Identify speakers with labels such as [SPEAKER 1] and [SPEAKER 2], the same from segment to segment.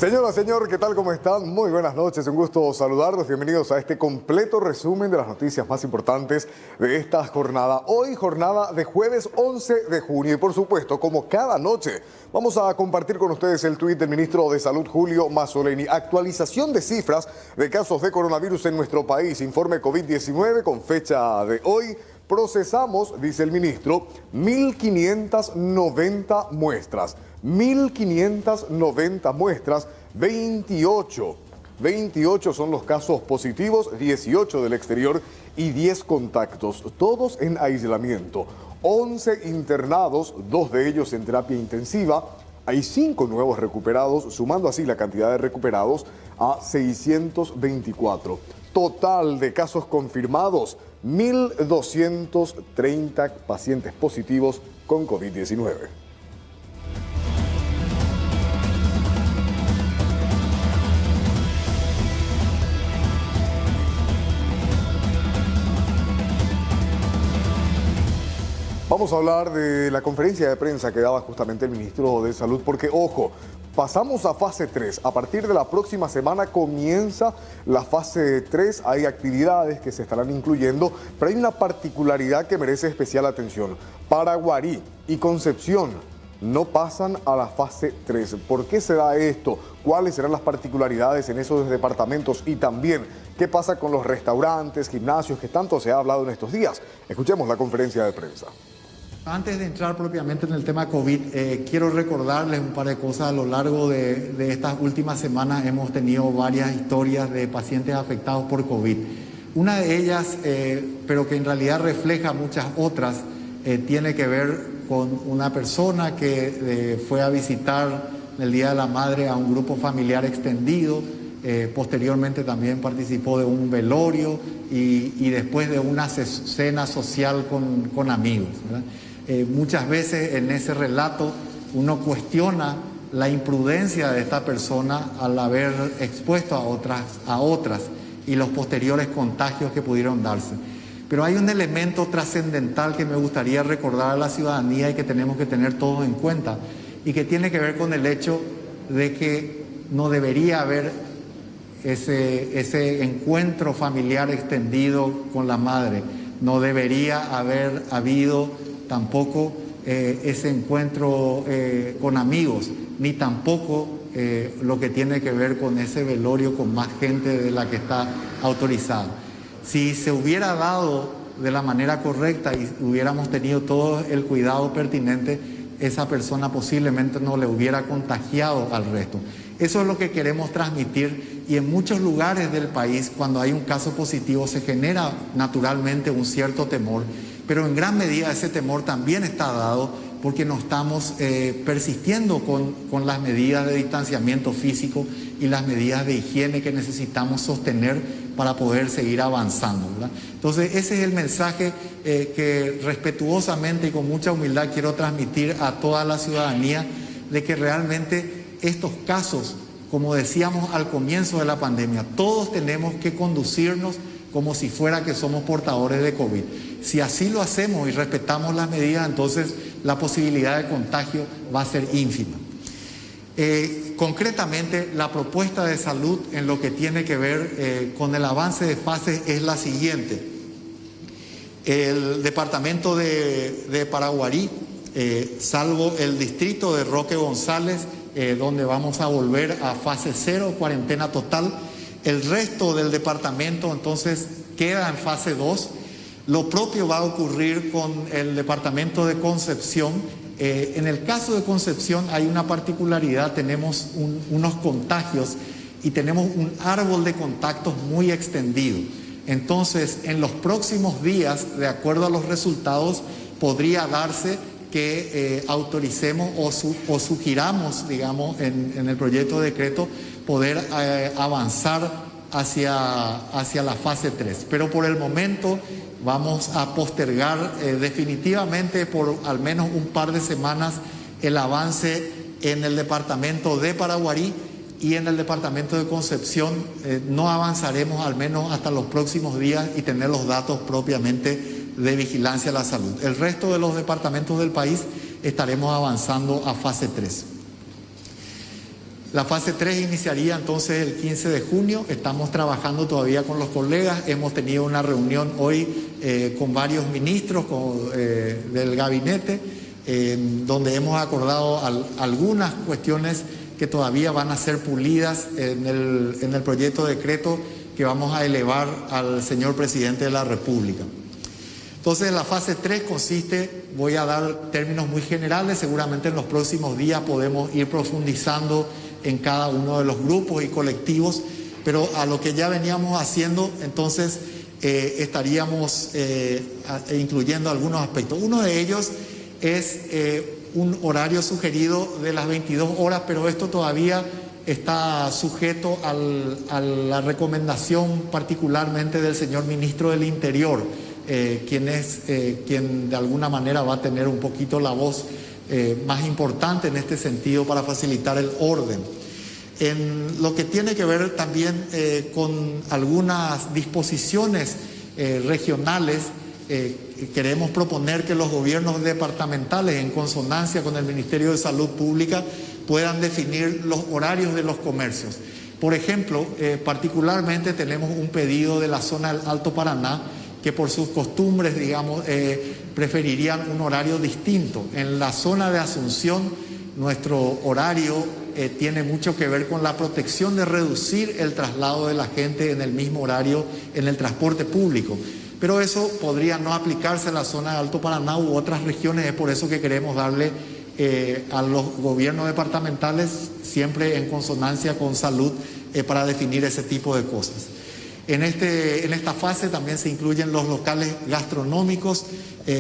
[SPEAKER 1] Señora, señor, ¿qué tal? ¿Cómo están? Muy buenas noches, un gusto saludarlos. Bienvenidos a este completo resumen de las noticias más importantes de esta jornada. Hoy, jornada de jueves 11 de junio y, por supuesto, como cada noche, vamos a compartir con ustedes el tuit del ministro de Salud, Julio Mazzoleni. Actualización de cifras de casos de coronavirus en nuestro país. Informe COVID-19 con fecha de hoy. Procesamos, dice el ministro, 1.590 muestras. 1.590 muestras, 28 son los casos positivos, 18 del exterior y 10 contactos, todos en aislamiento. 11 internados, 2 de ellos en terapia intensiva. Hay 5 nuevos recuperados, sumando así la cantidad de recuperados a 624. Total de casos confirmados, 1.230 pacientes positivos con COVID-19. Vamos a hablar de la conferencia de prensa que daba justamente el ministro de Salud, porque, ojo, pasamos a fase 3. A partir de la próxima semana comienza la fase 3. Hay actividades que se estarán incluyendo, pero hay una particularidad que merece especial atención. Paraguarí y Concepción no pasan a la fase 3. ¿Por qué se da esto? ¿Cuáles serán las particularidades en esos departamentos? Y también, ¿qué pasa con los restaurantes, gimnasios, que tanto se ha hablado en estos días? Escuchemos la conferencia de prensa.
[SPEAKER 2] Antes de entrar propiamente en el tema COVID, quiero recordarles un par de cosas. A lo largo de estas últimas semanas hemos tenido varias historias de pacientes afectados por COVID. Una de ellas, pero que en realidad refleja muchas otras, tiene que ver con una persona que fue a visitar el Día de la Madre a un grupo familiar extendido. Posteriormente también participó de un velorio y después de una cena social con amigos, ¿verdad? Muchas veces en ese relato uno cuestiona la imprudencia de esta persona al haber expuesto a otras y los posteriores contagios que pudieron darse. Pero hay un elemento trascendental que me gustaría recordar a la ciudadanía y que tenemos que tener todos en cuenta, y que tiene que ver con el hecho de que no debería haber ese encuentro familiar extendido con la madre. No debería haber habido tampoco ese encuentro con amigos, ni tampoco lo que tiene que ver con ese velorio con más gente de la que está autorizada. Si se hubiera dado de la manera correcta y hubiéramos tenido todo el cuidado pertinente, esa persona posiblemente no le hubiera contagiado al resto. Eso es lo que queremos transmitir, y en muchos lugares del país, cuando hay un caso positivo, se genera naturalmente un cierto temor, pero en gran medida ese temor también está dado porque no estamos persistiendo con las medidas de distanciamiento físico y las medidas de higiene que necesitamos sostener para poder seguir avanzando, ¿verdad? Entonces ese es el mensaje que respetuosamente y con mucha humildad quiero transmitir a toda la ciudadanía, de que realmente estos casos, como decíamos al comienzo de la pandemia, todos tenemos que conducirnos como si fuera que somos portadores de COVID. Si así lo hacemos y respetamos las medidas, entonces la posibilidad de contagio va a ser ínfima. Concretamente, la propuesta de salud en lo que tiene que ver con el avance de fases es la siguiente. El departamento de Paraguarí, salvo el distrito de Roque González, donde vamos a volver a fase 0, cuarentena total, el resto del departamento entonces queda en fase 2. Lo propio va a ocurrir con el departamento de Concepción. En el caso de Concepción hay una particularidad: tenemos unos contagios y tenemos un árbol de contactos muy extendido. Entonces, en los próximos días, de acuerdo a los resultados, podría darse que autoricemos o sugiramos, digamos, en el proyecto de decreto, poder avanzar hacia la fase 3. Pero por el momento vamos a postergar definitivamente por al menos un par de semanas el avance en el departamento de Paraguarí, y en el departamento de Concepción no avanzaremos al menos hasta los próximos días y tener los datos propiamente de vigilancia a la salud. El resto de los departamentos del país estaremos avanzando a fase 3. La fase 3 iniciaría entonces el 15 de junio. Estamos trabajando todavía con los colegas. Hemos tenido una reunión hoy con varios ministros del gabinete, donde hemos acordado algunas cuestiones que todavía van a ser pulidas en el proyecto de decreto que vamos a elevar al señor presidente de la República. Entonces, la fase 3 consiste, voy a dar términos muy generales, seguramente en los próximos días podemos ir profundizando en cada uno de los grupos y colectivos, pero a lo que ya veníamos haciendo, entonces estaríamos incluyendo algunos aspectos. Uno de ellos es un horario sugerido de las 22 horas, pero esto todavía está sujeto a la recomendación particularmente del señor ministro del Interior, quien de alguna manera va a tener un poquito la voz más importante en este sentido para facilitar el orden. En lo que tiene que ver también con algunas disposiciones regionales, queremos proponer que los gobiernos departamentales, en consonancia con el Ministerio de Salud Pública, puedan definir los horarios de los comercios. Por ejemplo, particularmente tenemos un pedido de la zona del Alto Paraná, que por sus costumbres, digamos, preferirían un horario distinto. En la zona de Asunción, nuestro horario tiene mucho que ver con la protección de reducir el traslado de la gente en el mismo horario en el transporte público. Pero eso podría no aplicarse a la zona de Alto Paraná u otras regiones. Es por eso que queremos darle a los gobiernos departamentales, siempre en consonancia con salud, para definir ese tipo de cosas. En esta fase también se incluyen los locales gastronómicos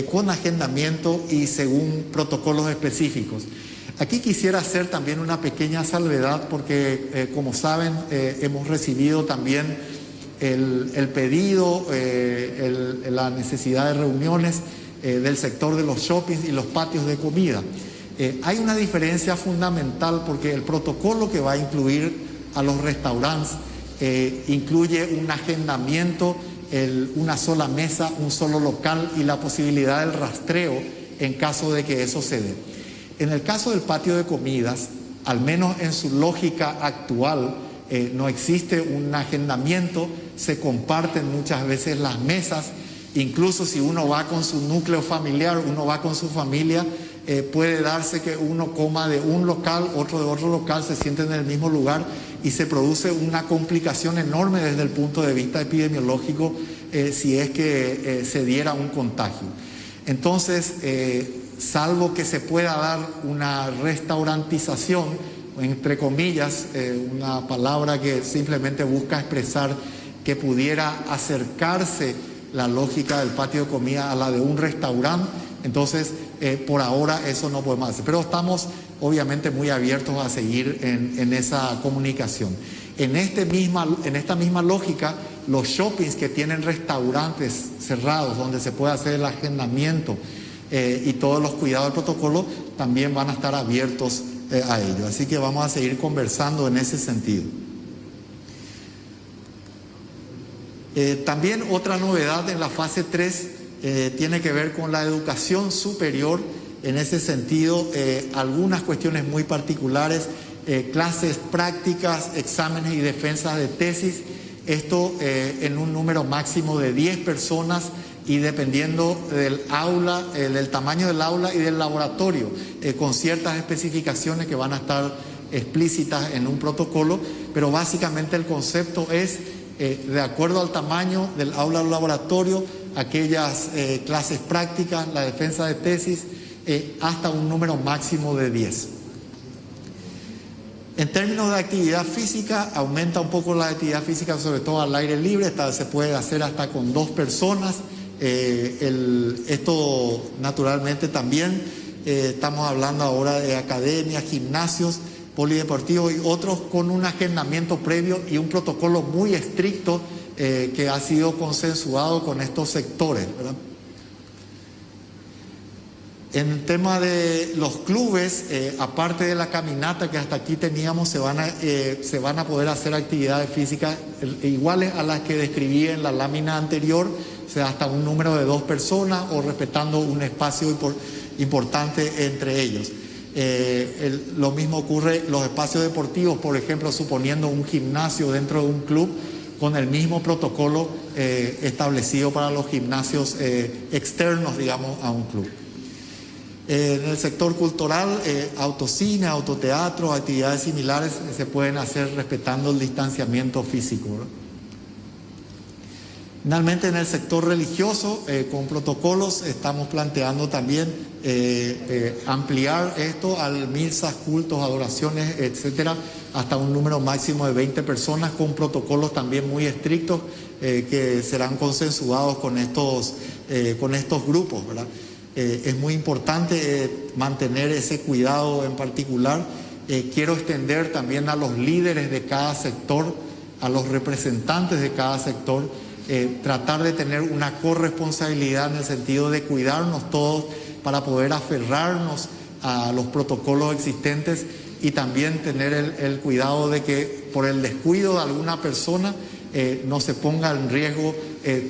[SPEAKER 2] con agendamiento y según protocolos específicos. Aquí quisiera hacer también una pequeña salvedad porque, como saben, hemos recibido también el pedido, la necesidad de reuniones del sector de los shoppings y los patios de comida. Hay una diferencia fundamental porque el protocolo que va a incluir a los restaurantes incluye un agendamiento, una sola mesa, un solo local y la posibilidad del rastreo en caso de que eso se dé. En el caso del patio de comidas, al menos en su lógica actual, no existe un agendamiento, se comparten muchas veces las mesas, incluso si uno va con su núcleo familiar, uno va con su familia, puede darse que uno coma de un local, otro de otro local, se sienten en el mismo lugar y se produce una complicación enorme desde el punto de vista epidemiológico si es que se diera un contagio. Entonces, salvo que se pueda dar una restaurantización, entre comillas, una palabra que simplemente busca expresar que pudiera acercarse la lógica del patio de comida a la de un restaurante, entonces por ahora eso no podemos hacer, pero estamos obviamente muy abiertos a seguir en esa comunicación. En esta misma lógica, los shoppings que tienen restaurantes cerrados donde se puede hacer el agendamiento y todos los cuidados del protocolo también van a estar abiertos a ello. Así que vamos a seguir conversando en ese sentido. También otra novedad en la fase 3 tiene que ver con la educación superior. En ese sentido, algunas cuestiones muy particulares, clases prácticas, exámenes y defensas de tesis, esto en un número máximo de 10 personas y dependiendo del aula, del tamaño del aula y del laboratorio, con ciertas especificaciones que van a estar explícitas en un protocolo, pero básicamente el concepto es, de acuerdo al tamaño del aula o laboratorio, aquellas clases prácticas, la defensa de tesis, hasta un número máximo de 10. En términos de actividad física, aumenta un poco la actividad física, sobre todo al aire libre, se puede hacer hasta con 2 personas. Esto naturalmente también, estamos hablando ahora de academias, gimnasios, polideportivos y otros con un agendamiento previo y un protocolo muy estricto que ha sido consensuado con estos sectores, ¿verdad? En el tema de los clubes, aparte de la caminata que hasta aquí teníamos, se van a poder hacer actividades físicas iguales a las que describí en la lámina anterior, o sea, hasta un número de 2 personas o respetando un espacio importante entre ellos. Lo mismo ocurre en los espacios deportivos, por ejemplo, suponiendo un gimnasio dentro de un club, con el mismo protocolo establecido para los gimnasios externos, digamos, a un club. En el sector cultural, autocine, autoteatro, actividades similares se pueden hacer respetando el distanciamiento físico, ¿verdad? Finalmente, en el sector religioso, con protocolos, estamos planteando también ampliar esto a misas, cultos, adoraciones, etcétera, hasta un número máximo de 20 personas, con protocolos también muy estrictos que serán consensuados con estos grupos, ¿verdad? Es muy importante mantener ese cuidado en particular. Quiero extender también a los líderes de cada sector, a los representantes de cada sector, tratar de tener una corresponsabilidad en el sentido de cuidarnos todos para poder aferrarnos a los protocolos existentes y también tener el cuidado de que por el descuido de alguna persona no se ponga en riesgo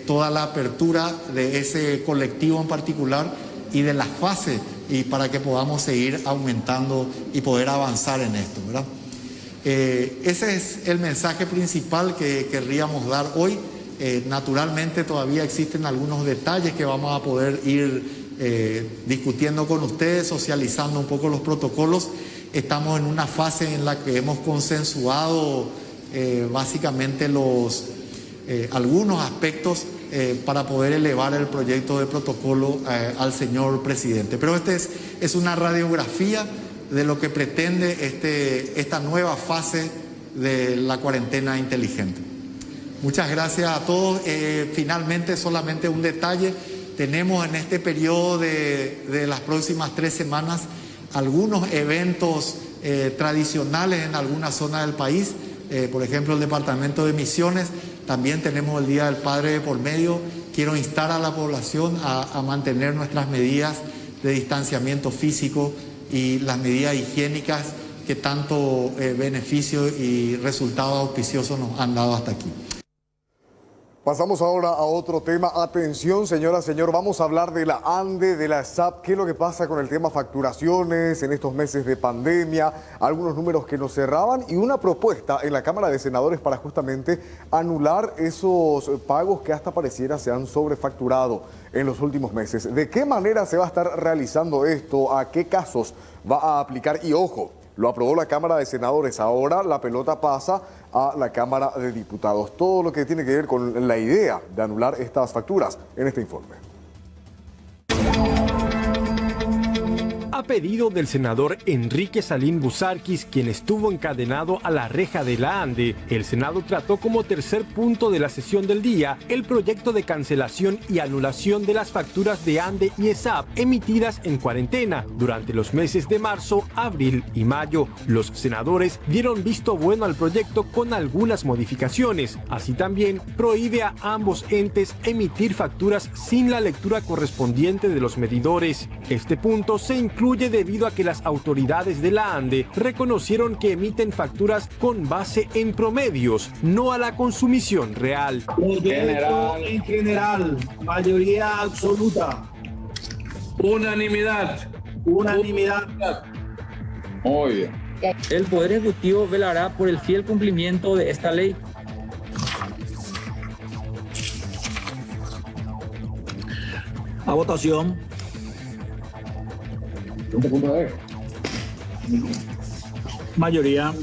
[SPEAKER 2] toda la apertura de ese colectivo en particular y de las fases, y para que podamos seguir aumentando y poder avanzar en esto, ¿verdad? Ese es el mensaje principal que querríamos dar hoy. Naturalmente todavía existen algunos detalles que vamos a poder ir discutiendo con ustedes, socializando un poco los protocolos. Estamos en una fase en la que hemos consensuado básicamente algunos aspectos para poder elevar el proyecto de protocolo al señor presidente. Pero es una radiografía de lo que pretende esta nueva fase de la cuarentena inteligente. Muchas gracias a todos. Finalmente, solamente un detalle. Tenemos en este periodo de las próximas 3 semanas algunos eventos tradicionales en alguna zona del país. Por ejemplo, el departamento de Misiones. También tenemos el Día del Padre de por medio. Quiero instar a la población a mantener nuestras medidas de distanciamiento físico y las medidas higiénicas que tanto beneficio y resultados auspiciosos nos han dado hasta aquí.
[SPEAKER 1] Pasamos ahora a otro tema. Atención, señora, señor, vamos a hablar de la ANDE, de la ESAP. ¿Qué es lo que pasa con el tema facturaciones en estos meses de pandemia? Algunos números que nos cerraban y una propuesta en la Cámara de Senadores para justamente anular esos pagos que hasta pareciera se han sobrefacturado en los últimos meses. ¿De qué manera se va a estar realizando esto? ¿A qué casos va a aplicar? Y ojo, lo aprobó la Cámara de Senadores. Ahora la pelota pasa a la Cámara de Diputados. Todo lo que tiene que ver con la idea de anular estas facturas en este informe.
[SPEAKER 3] A pedido del senador Enrique Salín Busarquis, quien estuvo encadenado a la reja de la ANDE, el Senado trató como tercer punto de la sesión del día el proyecto de cancelación y anulación de las facturas de ANDE y ESAP emitidas en cuarentena durante los meses de marzo, abril y mayo. Los senadores dieron visto bueno al proyecto con algunas modificaciones. Así también prohíbe a ambos entes emitir facturas sin la lectura correspondiente de los medidores. Este punto se incluye debido a que las autoridades de la ANDE reconocieron que emiten facturas con base en promedios, no a la consumición real.
[SPEAKER 4] En general, mayoría absoluta.
[SPEAKER 5] Unanimidad. Muy bien.
[SPEAKER 6] El Poder Ejecutivo velará por el fiel cumplimiento de esta ley.
[SPEAKER 4] A votación. Mayoría.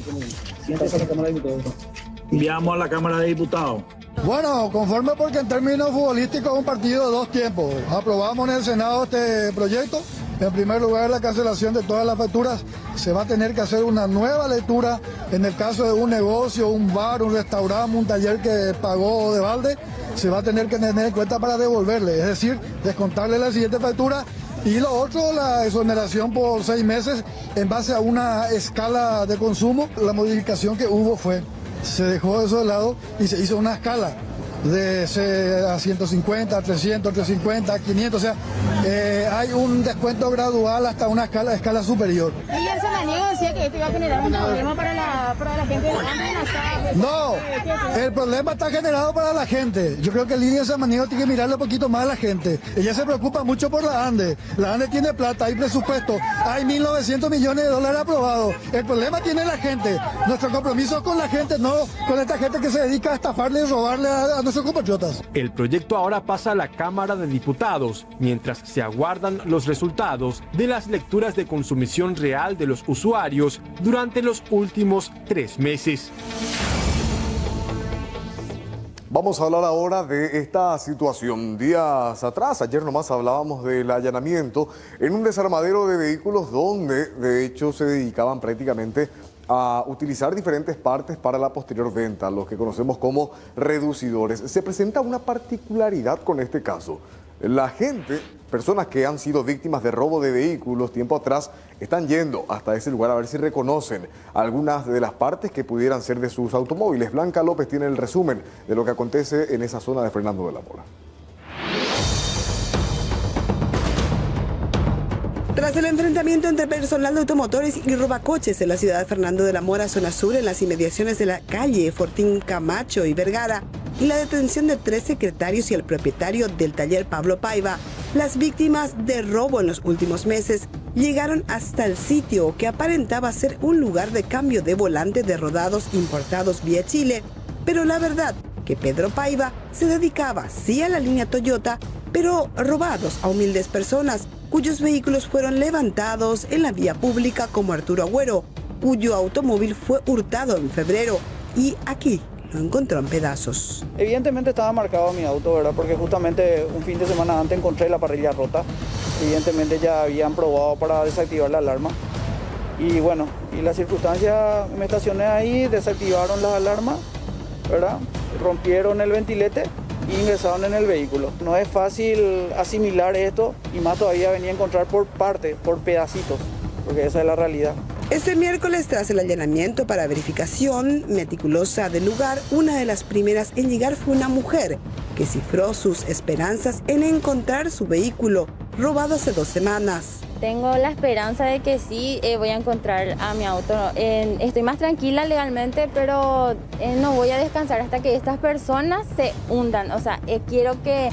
[SPEAKER 4] Enviamos a la Cámara de Diputados.
[SPEAKER 7] Bueno, conforme porque en términos futbolísticos es un partido de 2 tiempos. Aprobamos en el Senado este proyecto. En primer lugar, la cancelación de todas las facturas. Se va a tener que hacer una nueva lectura en el caso de un negocio, un bar, un restaurante, un taller que pagó de balde. Se va a tener que tener en cuenta para devolverle, es decir, descontarle la siguiente factura. Y lo otro, la exoneración por 6 meses en base a una escala de consumo. La modificación que hubo se dejó eso de lado y se hizo una escala. a 150, a 300, 350, a 500, o sea, hay un descuento gradual hasta una escala superior.
[SPEAKER 5] Y el semaniego decía que esto iba a generar un problema para la gente de la ANDE.
[SPEAKER 7] No, el problema está generado para la gente. Yo creo que Lidia Samaniego tiene que mirarle un poquito más a la gente. Ella se preocupa mucho por la ANDE. La ANDE tiene plata, hay presupuesto, hay 1.900 millones de dólares aprobados. El problema tiene la gente. Nuestro compromiso es con la gente, no con esta gente que se dedica a estafarle y robarle a nuestros compatriotas.
[SPEAKER 3] El proyecto ahora pasa a la Cámara de Diputados, mientras se aguardan los resultados de las lecturas de consumición real de los usuarios durante los últimos 3 meses.
[SPEAKER 1] Vamos a hablar ahora de esta situación. Días atrás, ayer nomás hablábamos del allanamiento en un desarmadero de vehículos donde de hecho se dedicaban prácticamente a utilizar diferentes partes para la posterior venta, los que conocemos como reducidores. Se presenta una particularidad con este caso. La gente, personas que han sido víctimas de robo de vehículos tiempo atrás, están yendo hasta ese lugar a ver si reconocen algunas de las partes que pudieran ser de sus automóviles. Blanca López tiene el resumen de lo que acontece en esa zona de Fernando de la Mora.
[SPEAKER 8] Tras el enfrentamiento entre personal de automotores y robacoches en la ciudad de Fernando de la Mora, zona sur, en las inmediaciones de la calle Fortín Camacho y Vergara, y la detención de 3 secretarios y el propietario del taller Pablo Paiva, las víctimas de robo en los últimos meses llegaron hasta el sitio que aparentaba ser un lugar de cambio de volante de rodados importados vía Chile. Pero la verdad que Pedro Paiva se dedicaba sí a la línea Toyota, pero robados a humildes personas cuyos vehículos fueron levantados en la vía pública, como Arturo Agüero, cuyo automóvil fue hurtado en febrero y aquí lo encontró en pedazos.
[SPEAKER 9] Evidentemente estaba marcado mi auto, ¿verdad? Porque justamente un fin de semana antes encontré la parrilla rota. Evidentemente ya habían probado para desactivar la alarma. Y bueno, y la circunstancia, me estacioné ahí, desactivaron las alarmas, ¿verdad? Rompieron el ventilete e ingresaron en el vehículo. No es fácil asimilar esto y más todavía venía a encontrar por parte, por pedacitos, porque esa es la realidad.
[SPEAKER 8] Este miércoles, tras el allanamiento para verificación meticulosa del lugar, una de las primeras en llegar fue una mujer que cifró sus esperanzas en encontrar su vehículo robado hace 2 semanas.
[SPEAKER 10] Tengo la esperanza de que sí voy a encontrar a mi auto. Estoy más tranquila legalmente, pero no voy a descansar hasta que estas personas se hundan. O sea, quiero que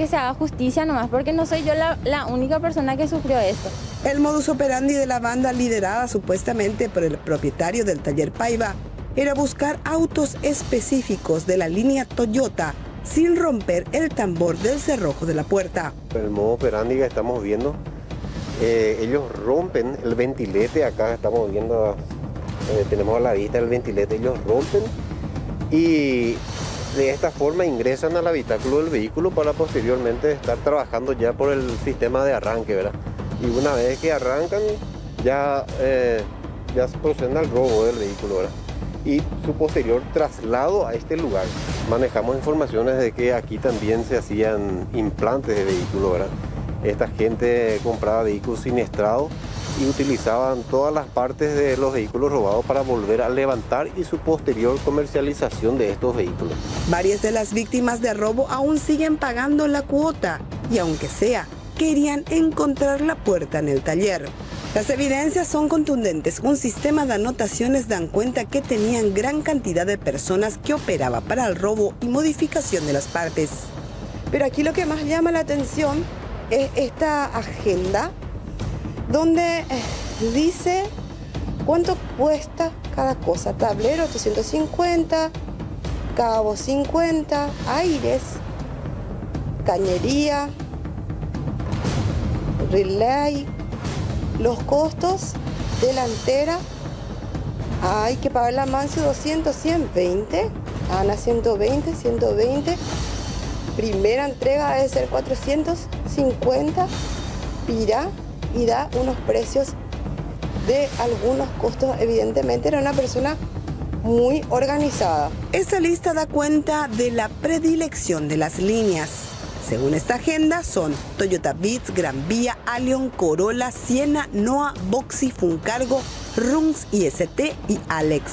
[SPEAKER 10] se haga justicia nomás, porque no soy yo la única persona que sufrió esto.
[SPEAKER 8] El modus operandi de la banda, liderada supuestamente por el propietario del taller Paiva, era buscar autos específicos de la línea Toyota sin romper el tambor del cerrojo de la puerta.
[SPEAKER 11] El modo operandi que estamos viendo, ellos rompen el ventilete. Acá estamos viendo, tenemos a la vista el ventilete, ellos rompen y de esta forma ingresan al habitáculo del vehículo para posteriormente estar trabajando ya por el sistema de arranque, ¿verdad? Y una vez que arrancan ya se proceden al robo del vehículo, ¿verdad? Y su posterior traslado a este lugar. Manejamos informaciones de que aquí también se hacían implantes de vehículos, ¿verdad? Esta gente compraba vehículos siniestrados y utilizaban todas las partes de los vehículos robados para volver a levantar y su posterior comercialización de estos vehículos.
[SPEAKER 8] Varias de las víctimas de robo aún siguen pagando la cuota y aunque sea, querían encontrar la puerta en el taller. Las evidencias son contundentes. Un sistema de anotaciones dan cuenta que tenían gran cantidad de personas que operaba para el robo y modificación de las partes. Pero aquí lo que más llama la atención es esta agenda donde dice cuánto cuesta cada cosa. Tablero 850, cabo 50, aires, cañería, relay, los costos, delantera, hay que pagar la Mancio 200, 120, Ana 120, 120, primera entrega debe ser 450, Pira, y da unos precios de algunos costos. Evidentemente era una persona muy organizada. Esta lista da cuenta de la predilección de las líneas. Según esta agenda son Toyota Vitz, Gran Vía, Allion, Corolla, Siena, Noah, Boxy, Funcargo, Runx, IST y Alex.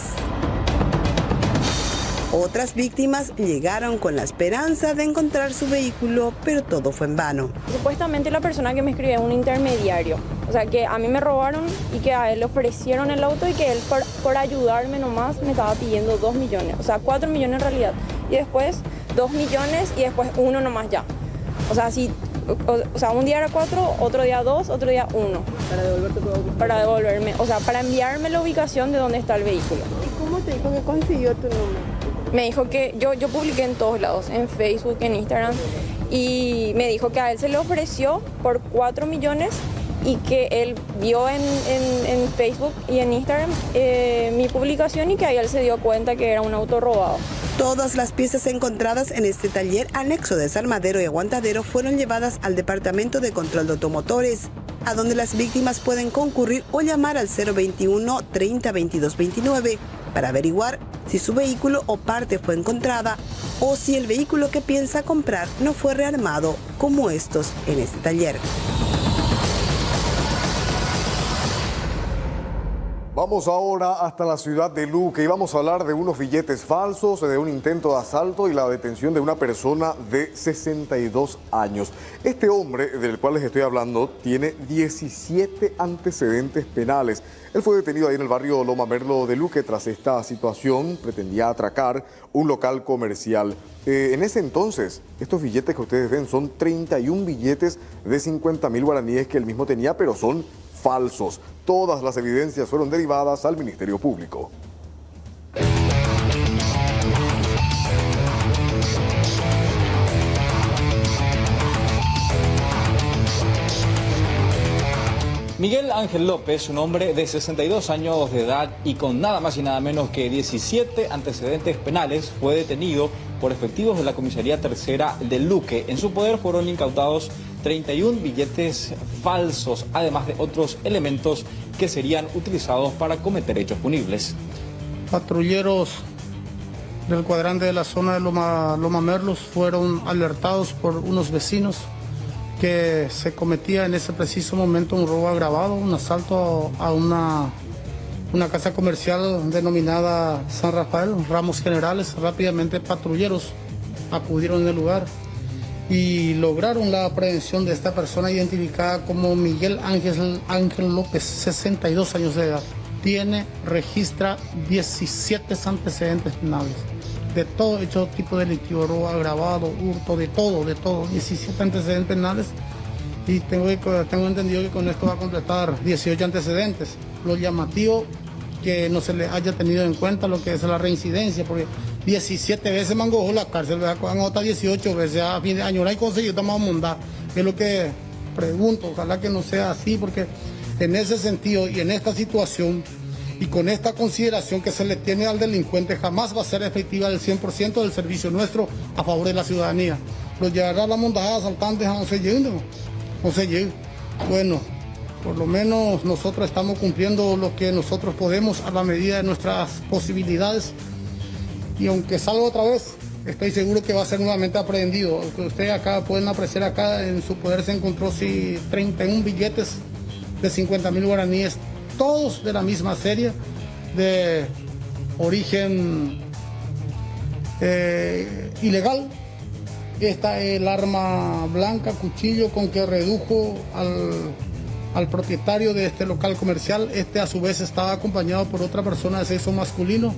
[SPEAKER 8] Otras víctimas llegaron con la esperanza de encontrar su vehículo, pero todo fue en vano.
[SPEAKER 10] Supuestamente la persona que me escribió es un intermediario. O sea, que a mí me robaron y que a él le ofrecieron el auto y que él por ayudarme nomás me estaba pidiendo 2 millones. O sea, 4 millones en realidad. Y después 2 millones y después 1 nomás ya. O sea, un día era 4, otro día 2, otro día 1.
[SPEAKER 6] Para devolverte todo.
[SPEAKER 10] Para devolverme, o sea, para enviarme la ubicación de dónde está el vehículo.
[SPEAKER 8] ¿Y cómo te dijo que consiguió tu número?
[SPEAKER 10] Me dijo que yo publiqué en todos lados, en Facebook, en Instagram, y me dijo que a él se le ofreció por 4 millones y que él vio en Facebook y en Instagram mi publicación y que ahí él se dio cuenta que era un auto robado.
[SPEAKER 8] Todas las piezas encontradas en este taller anexo de desarmadero y aguantadero fueron llevadas al Departamento de Control de Automotores, a donde las víctimas pueden concurrir o llamar al 021 30 22 29 para averiguar si su vehículo o parte fue encontrada o si el vehículo que piensa comprar no fue rearmado como estos en este taller.
[SPEAKER 1] Vamos ahora hasta la ciudad de Luque y vamos a hablar de unos billetes falsos, de un intento de asalto y la detención de una persona de 62 años. Este hombre del cual les estoy hablando tiene 17 antecedentes penales. Él fue detenido ahí en el barrio Loma Merlo de Luque. Tras esta situación pretendía atracar un local comercial. En ese entonces, estos billetes que ustedes ven son 31 billetes de 50.000 guaraníes que él mismo tenía, pero son falsos. Todas las evidencias fueron derivadas al Ministerio Público.
[SPEAKER 12] Miguel Ángel López, un hombre de 62 años de edad y con nada más y nada menos que 17 antecedentes penales, fue detenido por efectivos de la Comisaría Tercera de Luque. En su poder fueron incautados 31 billetes falsos, además de otros elementos que serían utilizados para cometer hechos punibles.
[SPEAKER 13] Patrulleros del cuadrante de la zona de Loma Merlos fueron alertados por unos vecinos que se cometía en ese preciso momento un robo agravado, un asalto a una casa comercial denominada San Rafael, Ramos Generales. Rápidamente patrulleros acudieron en el lugar y lograron la aprehensión de esta persona identificada como Miguel Ángel López, 62 años de edad. Registra 17 antecedentes penales. De todo hecho tipo delictivo, robo agravado, hurto, de todo, 17 antecedentes penales y tengo entendido que con esto va a completar 18 antecedentes. Lo llamativo que no se le haya tenido en cuenta lo que es la reincidencia, porque 17 veces me han cogido la cárcel, han otras 18 veces a fin de año, no hay conseguido, estamos a mondar. Es lo que pregunto, ojalá que no sea así, porque en ese sentido y en esta situación y con esta consideración que se le tiene al delincuente, jamás va a ser efectiva el 100% del servicio nuestro a favor de la ciudadanía. Lo llevará la mondada de asaltantes a no se lleguen. Bueno, por lo menos nosotros estamos cumpliendo lo que nosotros podemos a la medida de nuestras posibilidades. Y aunque salga otra vez, estoy seguro que va a ser nuevamente aprehendido. Lo que ustedes acá pueden apreciar acá, en su poder se encontró 31 billetes de 50.000 guaraníes, todos de la misma serie, de origen ilegal. Esta es el arma blanca, cuchillo, con que redujo al propietario de este local comercial. Este a su vez estaba acompañado por otra persona de sexo masculino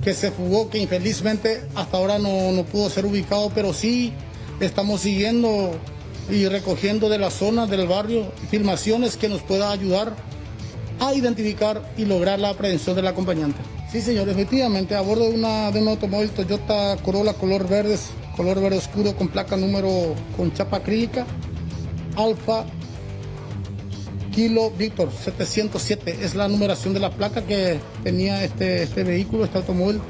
[SPEAKER 13] que se fugó, que infelizmente hasta ahora no pudo ser ubicado, pero sí estamos siguiendo y recogiendo de la zona, del barrio, filmaciones que nos puedan ayudar a identificar y lograr la aprehensión del acompañante. Sí, señor, efectivamente, a bordo de un automóvil Toyota Corolla color verde oscuro con placa número con chapa acrílica, Alfa Kilo Víctor 707 es la numeración de la placa que tenía este vehículo, este automóvil,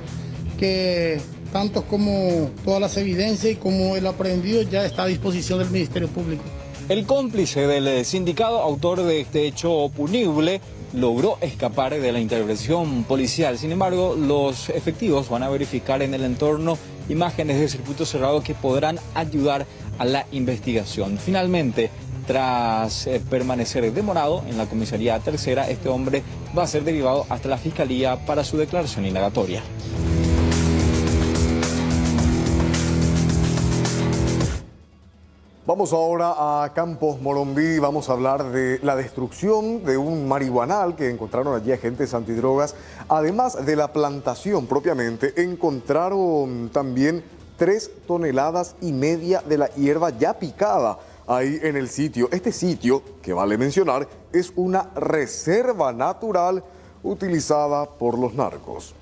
[SPEAKER 13] que tanto como todas las evidencias y como el aprehendido ya está a disposición del Ministerio Público.
[SPEAKER 12] El cómplice del sindicado autor de este hecho punible logró escapar de la intervención policial. Sin embargo, los efectivos van a verificar en el entorno imágenes de circuito cerrado que podrán ayudar a la investigación. Finalmente, tras permanecer demorado en la comisaría tercera, este hombre va a ser derivado hasta la fiscalía para su declaración indagatoria.
[SPEAKER 1] Vamos ahora a Campos Morombi, vamos a hablar de la destrucción de un marihuanal que encontraron allí agentes antidrogas. Además de la plantación propiamente, encontraron también 3,5 toneladas de la hierba ya picada ahí en el sitio. Este sitio, que vale mencionar, es una reserva natural utilizada por los narcos.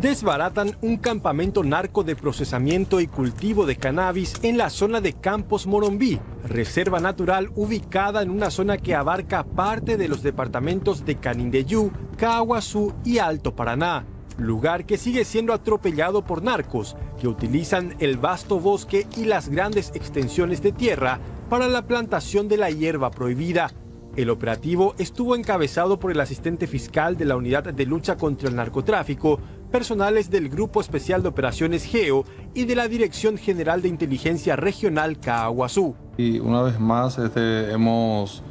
[SPEAKER 3] Desbaratan un campamento narco de procesamiento y cultivo de cannabis en la zona de Campos Morombi, reserva natural ubicada en una zona que abarca parte de los departamentos de Canindeyú, Caaguazú y Alto Paraná, lugar que sigue siendo atropellado por narcos que utilizan el vasto bosque y las grandes extensiones de tierra para la plantación de la hierba prohibida. El operativo estuvo encabezado por el asistente fiscal de la Unidad de Lucha contra el Narcotráfico, personales del Grupo Especial de Operaciones GEO y de la Dirección General de Inteligencia Regional Caaguazú.
[SPEAKER 14] Y una vez más hemos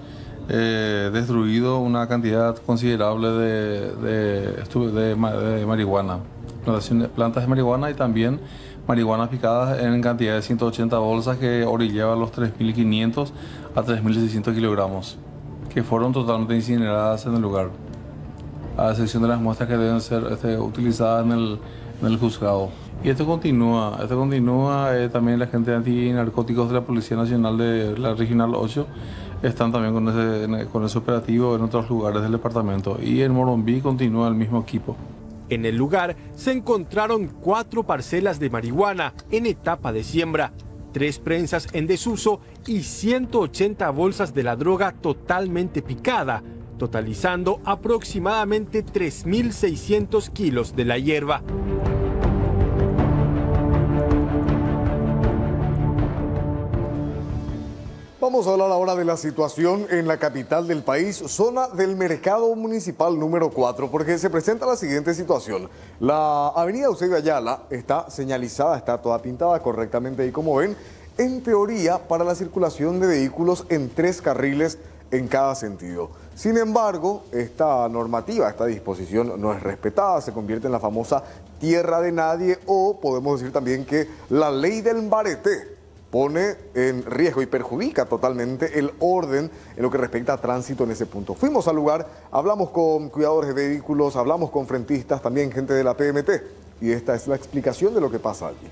[SPEAKER 14] destruido una cantidad considerable de marihuana, plantas de marihuana y también marihuana picadas en cantidad de 180 bolsas que orillaban los 3.500 a 3.600 kilogramos, que fueron totalmente incineradas en el lugar, a excepción de las muestras que deben ser utilizadas en el juzgado. Y esto continúa también la gente antinarcóticos de la Policía Nacional de la Regional 8 están también con ese operativo en otros lugares del departamento, y en Morombi continúa el mismo equipo.
[SPEAKER 3] En el lugar se encontraron 4 parcelas de marihuana en etapa de siembra, 3 prensas en desuso y 180 bolsas de la droga totalmente picada, totalizando aproximadamente 3.600 kilos de la hierba.
[SPEAKER 1] Vamos a hablar ahora de la situación en la capital del país, zona del mercado municipal número 4, porque se presenta la siguiente situación. La avenida Eusebio Ayala está señalizada, está toda pintada correctamente ahí como ven, en teoría para la circulación de vehículos en 3 carriles en cada sentido. Sin embargo, esta normativa, esta disposición no es respetada, se convierte en la famosa tierra de nadie, o podemos decir también que la ley del mbarete pone en riesgo y perjudica totalmente el orden en lo que respecta a tránsito en ese punto. Fuimos al lugar, hablamos con cuidadores de vehículos, hablamos con frentistas, también gente de la PMT, y esta es la explicación de lo que pasa allí.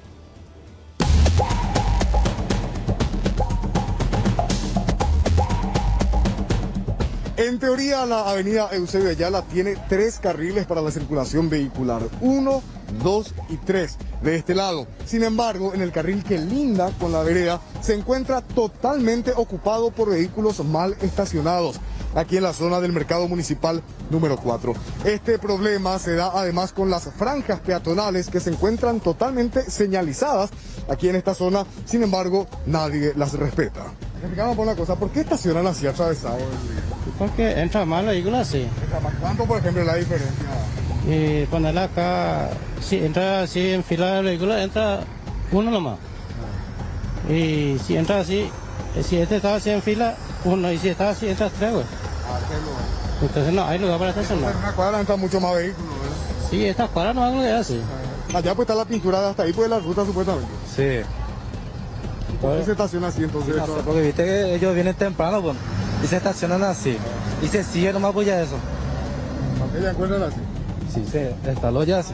[SPEAKER 1] En teoría, la avenida Eusebio Ayala tiene 3 carriles para la circulación vehicular, 1, 2 y 3 de este lado. Sin embargo, en el carril que linda con la vereda se encuentra totalmente ocupado por vehículos mal estacionados, aquí en la zona del mercado municipal número 4. Este problema se da además con las franjas peatonales que se encuentran totalmente señalizadas aquí en esta zona, sin embargo, nadie las respeta. Explicamos por una cosa, ¿por qué estacionan así atravesados?
[SPEAKER 15] Porque entra mal la vehículo así.
[SPEAKER 1] ¿Cuánto, por ejemplo, es la diferencia?
[SPEAKER 15] Y ponerla acá, si entra así en fila del vehículo, entra uno nomás. Y si entra así, si este está así en fila, uno, y si está así, entra 3, güey. Entonces no hay lugar para estacionar.
[SPEAKER 1] En una cuadra entra mucho más vehículos, ¿verdad?
[SPEAKER 15] Sí, esta cuadra no es así.
[SPEAKER 1] Allá pues está la pintura hasta ahí, pues la ruta supuestamente.
[SPEAKER 15] Sí.
[SPEAKER 1] ¿Por qué se estaciona así entonces?
[SPEAKER 15] No sé, porque viste que ellos vienen temprano, pues, y se estacionan así. Y se sigue nomás pues ya eso.
[SPEAKER 1] ¿Por qué ya encuentran así?
[SPEAKER 15] Sí, se instaló ya así.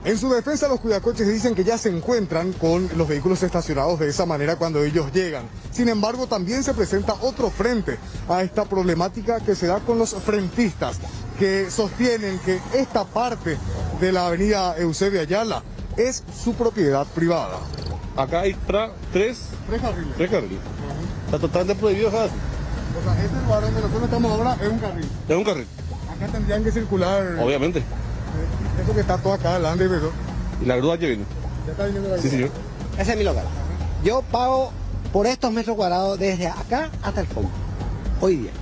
[SPEAKER 1] En su defensa, los cuidacoches dicen que ya se encuentran con los vehículos estacionados de esa manera cuando ellos llegan. Sin embargo, también se presenta otro frente a esta problemática que se da con los frentistas, que sostienen que esta parte de la avenida Eusebio Ayala es su propiedad privada.
[SPEAKER 16] Acá hay 3 carriles. Está totalmente prohibido, ¿sabes?
[SPEAKER 1] O sea, este lugar donde nosotros estamos ahora es un carril.
[SPEAKER 16] Es un carril.
[SPEAKER 1] Acá tendrían que circular.
[SPEAKER 16] Obviamente.
[SPEAKER 1] Eso que está todo acá adelante, ¿verdad?
[SPEAKER 16] ¿Y la grúa que viene?
[SPEAKER 1] ¿Ya está viniendo la grúa?
[SPEAKER 16] Sí, señor.
[SPEAKER 17] Ese es mi local. Yo pago por estos metros cuadrados desde acá hasta el fondo. Hoy día.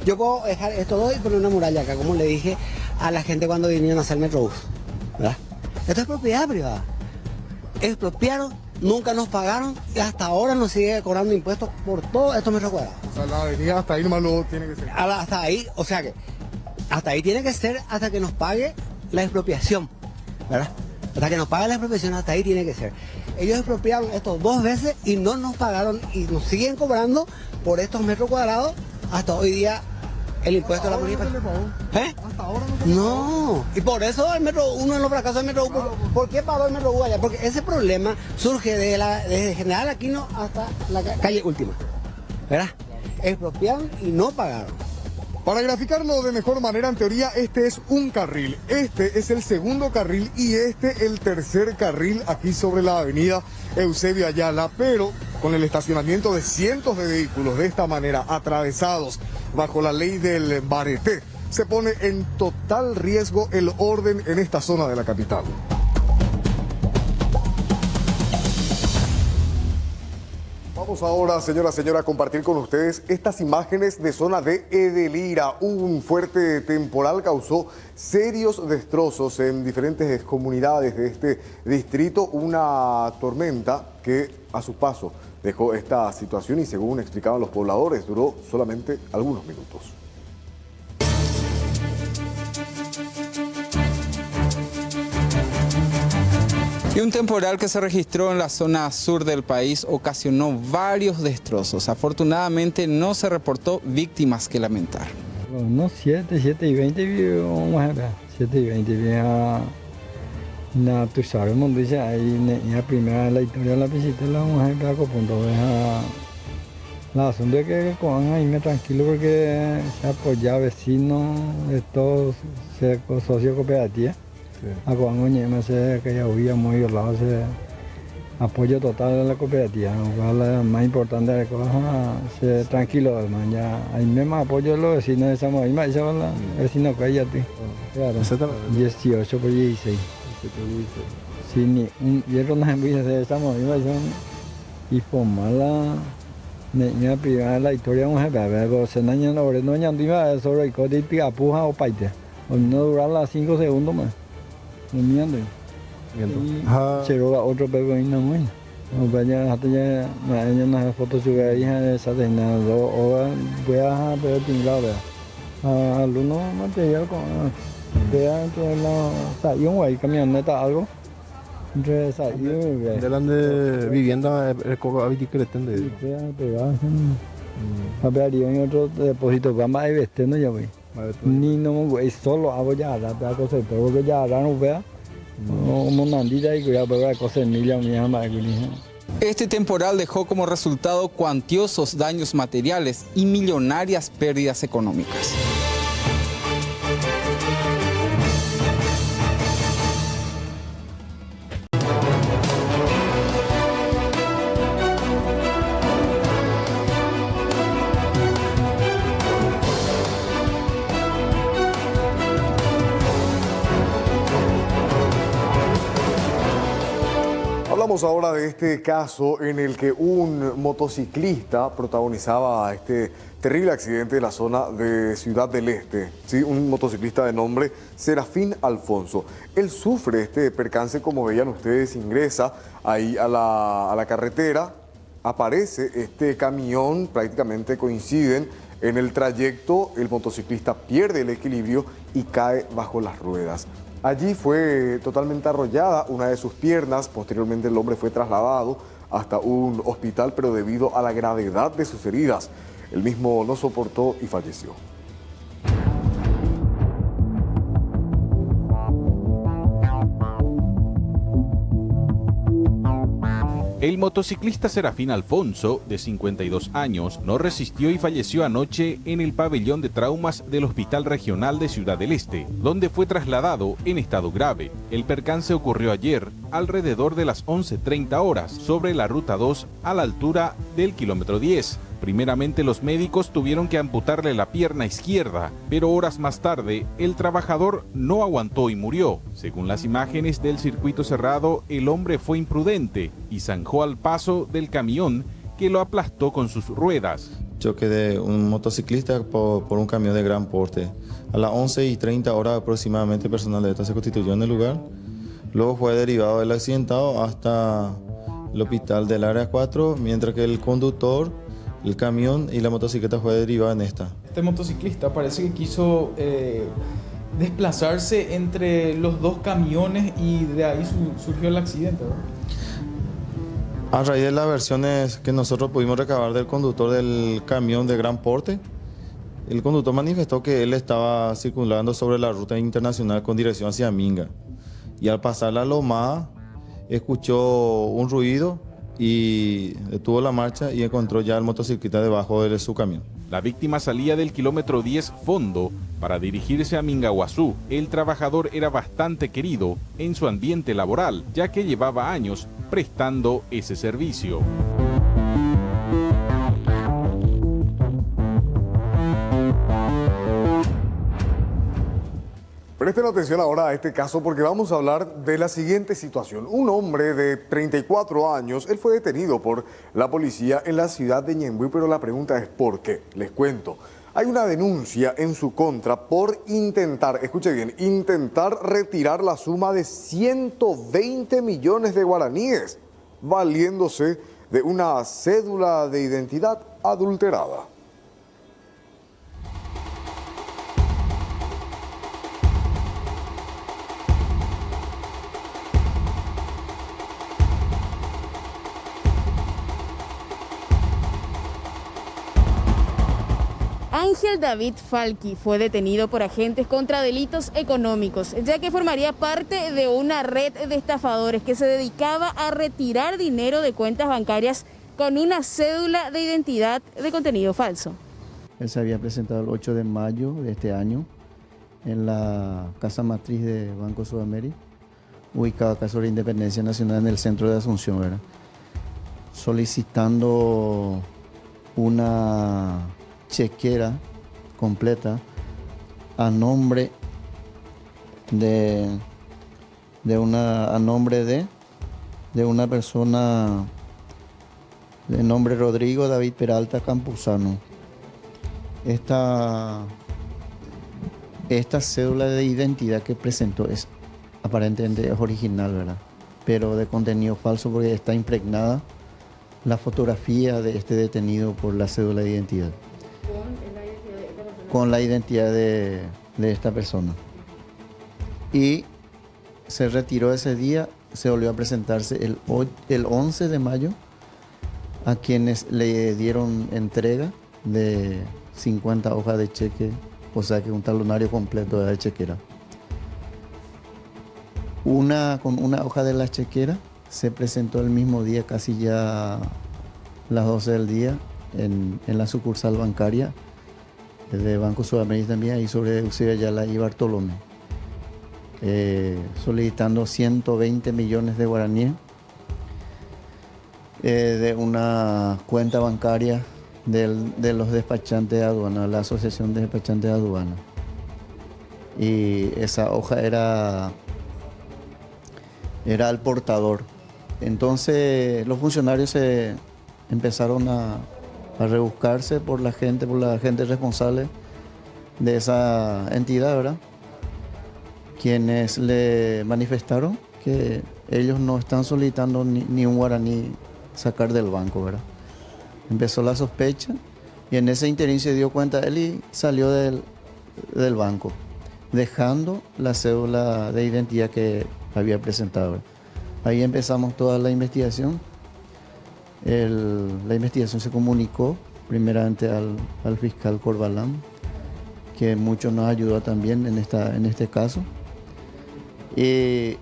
[SPEAKER 17] Yo puedo dejar esto todo y poner una muralla acá, como le dije a la gente cuando vinieron a hacer Metrobús, ¿verdad? Esto es propiedad privada. Expropiaron, nunca nos pagaron y hasta ahora nos sigue cobrando impuestos por todos estos metros cuadrados.
[SPEAKER 1] O sea, la avenida hasta ahí nomás lo tiene que ser.
[SPEAKER 17] Hasta ahí, o sea que hasta ahí tiene que ser hasta que nos pague la expropiación, ¿verdad? Hasta que nos pague la expropiación, hasta ahí tiene que ser. Ellos expropiaron esto 2 veces y no nos pagaron y nos siguen cobrando por estos metros cuadrados hasta hoy día el impuesto de la municipalidad. ¿Eh?
[SPEAKER 7] Hasta ahora
[SPEAKER 17] No, y por eso el metro 1 en los fracasos del metro 1. ¿Por qué paró el metro 1 allá? Porque ese problema surge desde General Aquino hasta la calle Última, ¿verdad? Expropiaron y no pagaron.
[SPEAKER 1] Para graficarlo de mejor manera, en teoría, este es un carril, este es el segundo carril y este el tercer carril aquí sobre la avenida Eusebio Ayala, pero con el estacionamiento de cientos de vehículos de esta manera, atravesados bajo la ley del bareté, se pone en total riesgo el orden en esta zona de la capital. Vamos ahora, señora, a compartir con ustedes estas imágenes de zona de Edelira. Un fuerte temporal causó serios destrozos en diferentes comunidades de este distrito. Una tormenta que a su paso dejó esta situación y, según explicaban los pobladores, duró solamente algunos minutos.
[SPEAKER 18] Y un temporal que se registró en la zona sur del país ocasionó varios destrozos. Afortunadamente no se reportó víctimas que lamentar.
[SPEAKER 19] Unos 7:20 vamos a ver. 7:20 na tu sabemos dice ahí la primera la historia de la visita la vamos a ver con punto la asunto es que con ahí me tranquilo porque se apoya vecinos de todos socios cooperativas. A cuando me sé que ya huía muy lado se apoyo total de la cooperativa, la más importante de cosas se tranquilo hermano ya hay mismo apoyo de los vecinos de esa misma esa la vecino que ya te claro 18 por 16 sí ni un hierro no se de esa misma y por mala niña privada la historia vamos a ver se naña no no ya andaba sobre el pia puja o paite o no durar las 5 segundos más mirando se roba otro bebé y no muy no vaya hasta ya una foto sube ahí esa de nada o voy a ver tinglado alumno material con vea que la salió ahí camioneta algo entre salió
[SPEAKER 16] delante vivienda el coco habitacreten de
[SPEAKER 19] pegar a ver y otro depósito vamos a vestir no ya voy ni no voy solo hago ya la cosa pero que ya no vea
[SPEAKER 18] Este temporal dejó como resultado cuantiosos daños materiales y millonarias pérdidas económicas.
[SPEAKER 1] Hablamos ahora de este caso en el que un motociclista protagonizaba este terrible accidente en la zona de Ciudad del Este. ¿Sí? Un motociclista de nombre Serafín Alfonso. Él sufre este percance, como veían ustedes, ingresa ahí a la carretera, aparece este camión, prácticamente coinciden en el trayecto, el motociclista pierde el equilibrio y cae bajo las ruedas. Allí fue totalmente arrollada una de sus piernas, posteriormente el hombre fue trasladado hasta un hospital, pero debido a la gravedad de sus heridas, el mismo no soportó y falleció.
[SPEAKER 20] El motociclista Serafín Alfonso, de 52 años, no resistió y falleció anoche en el pabellón de traumas del Hospital Regional de Ciudad del Este, donde fue trasladado en estado grave. El percance ocurrió ayer, alrededor de las 11:30 horas, sobre la Ruta 2, a la altura del kilómetro 10. Primeramente los médicos tuvieron que amputarle la pierna izquierda, pero horas más tarde el trabajador no aguantó y murió. Según las imágenes del circuito cerrado, el hombre fue imprudente y zanjó al paso del camión que lo aplastó con sus ruedas.
[SPEAKER 21] Choque de un motociclista por un camión de gran porte. A las 11:30 horas aproximadamente personal de esta se constituyó en el lugar. Luego fue derivado del accidentado hasta el hospital del área 4, mientras que el conductor el camión y la motocicleta fue derivada en esta.
[SPEAKER 2] Este motociclista parece que quiso desplazarse entre los dos camiones y de ahí surgió el accidente, ¿verdad?
[SPEAKER 21] A raíz de las versiones que nosotros pudimos recabar del conductor del camión de gran porte, el conductor manifestó que él estaba circulando sobre la ruta internacional con dirección hacia Minga. Y al pasar la lomada, escuchó un ruido y detuvo la marcha y encontró ya al motociclista debajo de su camión.
[SPEAKER 20] La víctima salía del kilómetro 10 fondo para dirigirse a Mingaguazú. El trabajador era bastante querido en su ambiente laboral, ya que llevaba años prestando ese servicio.
[SPEAKER 1] Presten atención ahora a este caso porque vamos a hablar de la siguiente situación. Un hombre de 34 años, él fue detenido por la policía en la ciudad de Ñemby, pero la pregunta es ¿por qué? Les cuento. Hay una denuncia en su contra por intentar, escuche bien, intentar retirar la suma de 120 millones de guaraníes, valiéndose de una cédula de identidad adulterada.
[SPEAKER 5] Ángel David Falqui fue detenido por agentes contra delitos económicos, ya que formaría parte de una red de estafadores que se dedicaba a retirar dinero de cuentas bancarias con una cédula de identidad de contenido falso.
[SPEAKER 22] Él se había presentado el 8 de mayo de este año en la casa matriz de Banco Sudamérica, ubicada acá sobre Independencia Nacional en el centro de Asunción, ¿verdad? Solicitando una chequera completa a nombre de una persona de nombre Rodrigo David Peralta Campuzano. Esta cédula de identidad que presentó aparentemente es original, ¿verdad? Pero de contenido falso porque está impregnada la fotografía de este detenido por la cédula de identidad. Con la identidad de esta persona. Y se retiró ese día, se volvió a presentarse el 11 de mayo a quienes le dieron entrega de 50 hojas de cheque, o sea que un talonario completo de la chequera. Con una hoja de la chequera se presentó el mismo día, casi ya a las 12 del día, en la sucursal bancaria de Banco Sudamérica también, ahí sobre Eusebio Ayala y Bartolomé, solicitando 120 millones de guaraníes de una cuenta bancaria de los despachantes de aduana, la Asociación de Despachantes de Aduana. Y esa hoja era el portador. Entonces los funcionarios se empezaron a rebuscarse por la gente responsable de esa entidad, ¿verdad? Quienes le manifestaron que ellos no están solicitando ni un guaraní sacar del banco, ¿verdad? Empezó la sospecha y en ese interín se dio cuenta él y salió del banco, dejando la cédula de identidad que había presentado, ¿verdad? Ahí empezamos toda la investigación. La investigación se comunicó primeramente al fiscal Corbalán, que mucho nos ayudó también en este caso. Y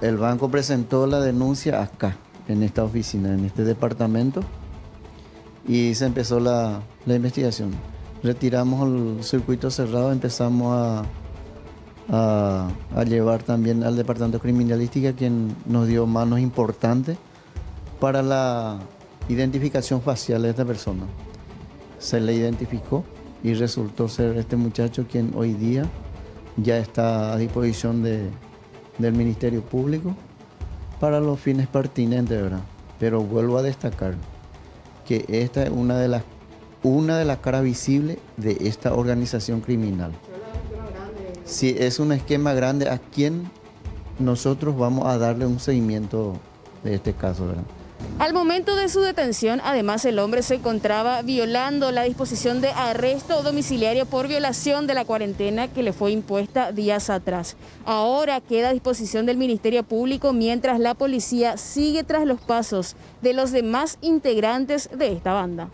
[SPEAKER 22] el banco presentó la denuncia acá, en esta oficina, en este departamento, y se empezó la investigación. Retiramos el circuito cerrado, empezamos a llevar también al departamento de criminalística, quien nos dio manos importantes para la identificación facial de esta persona. Se le identificó y resultó ser este muchacho quien hoy día ya está a disposición del Ministerio Público para los fines pertinentes, ¿verdad? Pero vuelvo a destacar que esta es una de las caras visibles de esta organización criminal. Si es un esquema grande, ¿a quién nosotros vamos a darle un seguimiento de este caso, ¿verdad?
[SPEAKER 5] Al momento de su detención, además, el hombre se encontraba violando la disposición de arresto domiciliario por violación de la cuarentena que le fue impuesta días atrás. Ahora queda a disposición del Ministerio Público mientras la policía sigue tras los pasos de los demás integrantes de esta banda.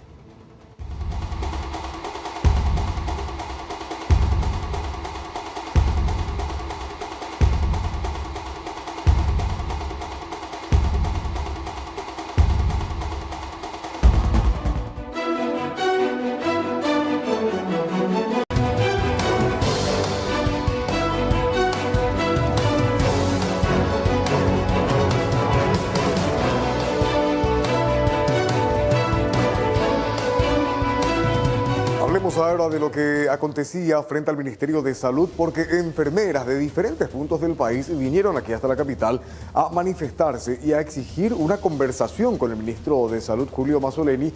[SPEAKER 1] Ahora de lo que acontecía frente al Ministerio de Salud, porque enfermeras de diferentes puntos del país vinieron aquí hasta la capital a manifestarse y a exigir una conversación con el ministro de Salud, Julio Mazzoleni,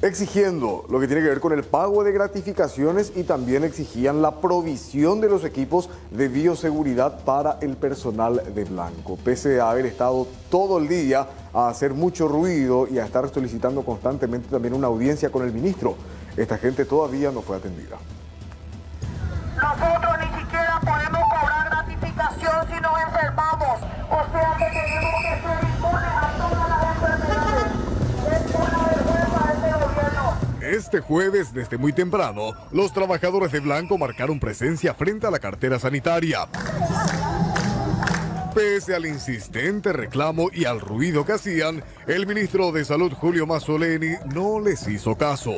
[SPEAKER 1] exigiendo lo que tiene que ver con el pago de gratificaciones y también exigían la provisión de los equipos de bioseguridad para el personal de blanco. Pese a haber estado todo el día a hacer mucho ruido y a estar solicitando constantemente también una audiencia con el ministro, esta gente todavía no fue atendida.
[SPEAKER 4] Nosotros ni siquiera podemos cobrar gratificación si nos enfermamos. O sea que tenemos que ser inmunes a todas las enfermedades. Es una vergüenza este gobierno.
[SPEAKER 1] Este jueves, desde muy temprano, los trabajadores de blanco marcaron presencia frente a la cartera sanitaria. Pese al insistente reclamo y al ruido que hacían, el ministro de Salud, Julio Mazzoleni, no les hizo caso.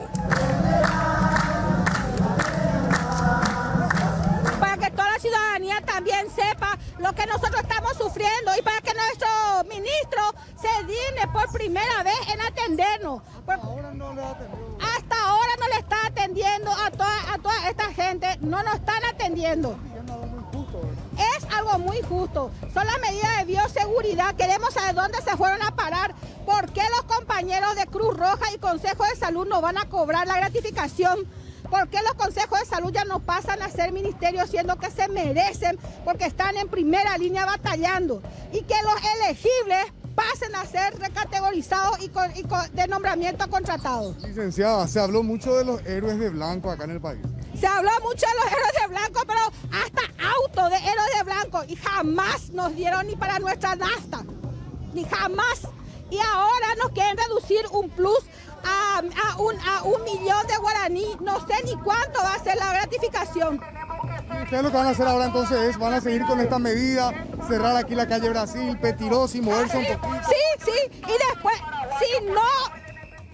[SPEAKER 9] Para que toda la ciudadanía también sepa lo que nosotros estamos sufriendo y para que nuestro ministro se digne por primera vez en atendernos. Hasta ahora no le está atendiendo a toda esta gente, no nos están atendiendo. Es algo muy justo, son las medidas de bioseguridad, queremos saber dónde se fueron a parar, por qué los compañeros de Cruz Roja y Consejo de Salud no van a cobrar la gratificación, por qué los consejos de salud ya no pasan a ser ministerios siendo que se merecen porque están en primera línea batallando y que los elegibles pasen a ser recategorizados y de nombramiento a contratados.
[SPEAKER 23] Licenciada, se habló mucho de los héroes de blanco acá en el país.
[SPEAKER 9] Se habló mucho de los héroes de blanco, pero hasta auto de héroes de blanco y jamás nos dieron ni para nuestra nafta, ni jamás. Y ahora nos quieren reducir un plus a 1 millón de guaraní, no sé ni cuánto va a ser la gratificación.
[SPEAKER 23] ¿Y ustedes lo que van a hacer ahora entonces van a seguir con esta medida, cerrar aquí la calle Brasil, Petirosi, moverse un poquito?
[SPEAKER 9] Sí, y después,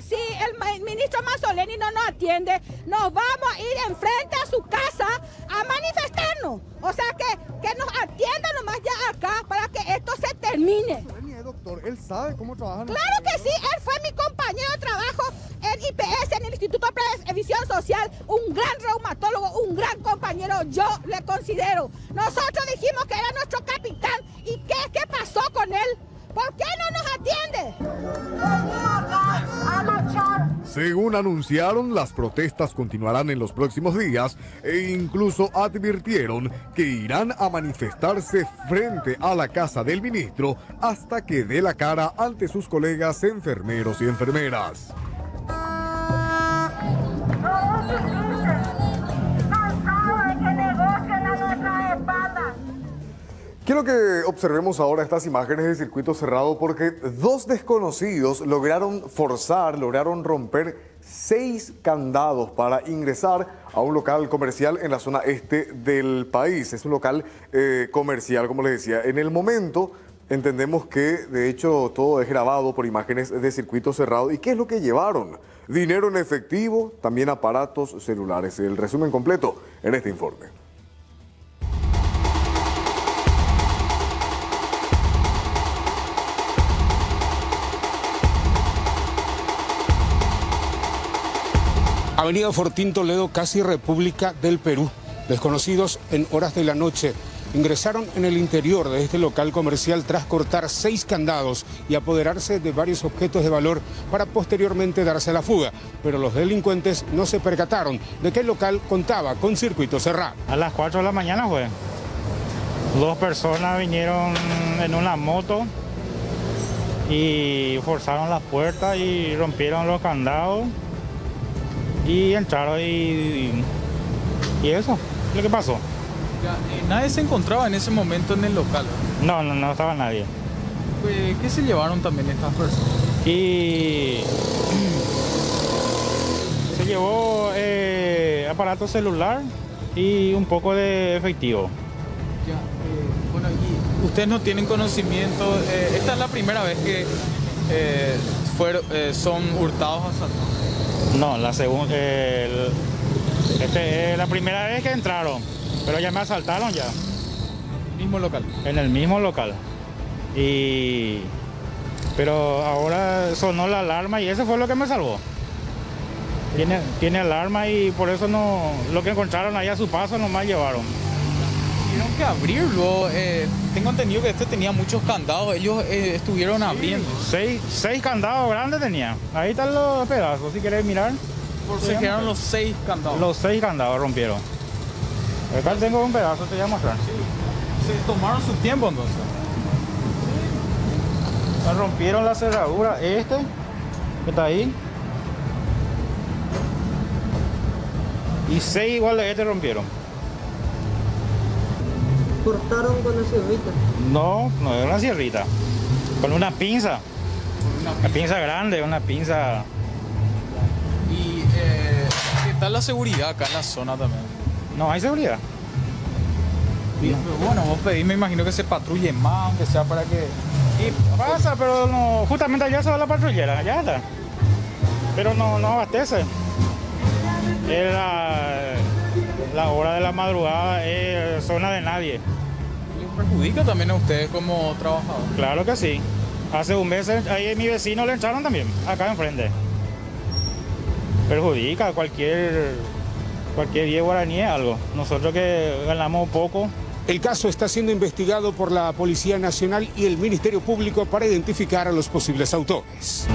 [SPEAKER 9] si el ministro Mazzoleni no nos atiende, nos vamos a ir enfrente a su casa a manifestarnos. O sea, que nos atienda nomás ya acá para que esto se termine.
[SPEAKER 23] Doctor, él sabe cómo trabajar.
[SPEAKER 9] Claro que sí, él fue mi compañero de trabajo en IPS, en el Instituto de Previsión Social, un gran reumatólogo, un gran compañero, yo le considero. Nosotros dijimos que era nuestro capitán, ¿y qué pasó con él? ¿Por qué no nos atiende? Venimos acá a marchar.
[SPEAKER 1] Según anunciaron, las protestas continuarán en los próximos días e incluso advirtieron que irán a manifestarse frente a la casa del ministro hasta que dé la cara ante sus colegas enfermeros y enfermeras. Quiero que observemos ahora estas imágenes de circuito cerrado porque dos desconocidos lograron romper 6 candados para ingresar a un local comercial en la zona este del país. Es un local comercial, como les decía. En el momento entendemos que de hecho todo es grabado por imágenes de circuito cerrado. ¿Y qué es lo que llevaron? Dinero en efectivo, también aparatos celulares. El resumen completo en este informe.
[SPEAKER 24] Avenida Fortín Toledo, casi República del Perú. Desconocidos en horas de la noche ingresaron en el interior de este local comercial tras cortar 6 candados y apoderarse de varios objetos de valor para posteriormente darse a la fuga. Pero los delincuentes no se percataron de que el local contaba con circuito cerrado.
[SPEAKER 25] A las 4 de la mañana fue. 2 personas vinieron en una moto
[SPEAKER 6] y forzaron las puertas y rompieron los candados y entraron y eso es lo que pasó.
[SPEAKER 2] Nadie se encontraba en ese momento en el local.
[SPEAKER 6] No estaba nadie.
[SPEAKER 2] ¿Qué se llevaron también estas personas?
[SPEAKER 6] Y se llevó aparato celular y un poco de efectivo.
[SPEAKER 2] Bueno, y ustedes no tienen conocimiento, esta es la primera vez que son hurtados asaltados.
[SPEAKER 6] No, la segunda, es la primera vez que entraron, pero ya me asaltaron ya.
[SPEAKER 2] ¿Mismo local?
[SPEAKER 6] En el mismo local. Pero ahora sonó la alarma y eso fue lo que me salvó. Tiene alarma y por eso no, lo que encontraron ahí a su paso nomás llevaron.
[SPEAKER 2] Tuvieron que abrirlo. Tengo entendido que este tenía muchos candados. Ellos estuvieron abriendo.
[SPEAKER 6] Seis candados grandes tenía. Ahí están los pedazos, si querés mirar.
[SPEAKER 2] Se quedaron los 6 candados.
[SPEAKER 6] Los 6 candados rompieron. Acá tengo un pedazo, te voy a mostrar.
[SPEAKER 2] Sí. Se tomaron su tiempo entonces.
[SPEAKER 6] Rompieron la cerradura. Este, que está ahí. Y 6 igual de este rompieron.
[SPEAKER 8] ¿Cortaron con la sierrita?
[SPEAKER 6] No es una sierrita. Con una pinza. Una pinza grande, una pinza.
[SPEAKER 2] ¿Y qué tal la seguridad acá en la zona también?
[SPEAKER 6] No hay seguridad.
[SPEAKER 2] Pero bueno, vos pedís, me imagino que se patrulle más, aunque sea para que...
[SPEAKER 6] Y pasa, pero no, justamente allá se va la patrullera, allá está. Pero no abastece. Es la hora de la madrugada, es zona de nadie.
[SPEAKER 2] ¿Les perjudica también a ustedes como trabajadores?
[SPEAKER 6] Claro que sí. Hace un mes ahí mi vecino le echaron también, acá enfrente. Perjudica cualquier 10 guaraní es algo. Nosotros que ganamos poco.
[SPEAKER 24] El caso está siendo investigado por la Policía Nacional y el Ministerio Público para identificar a los posibles autores.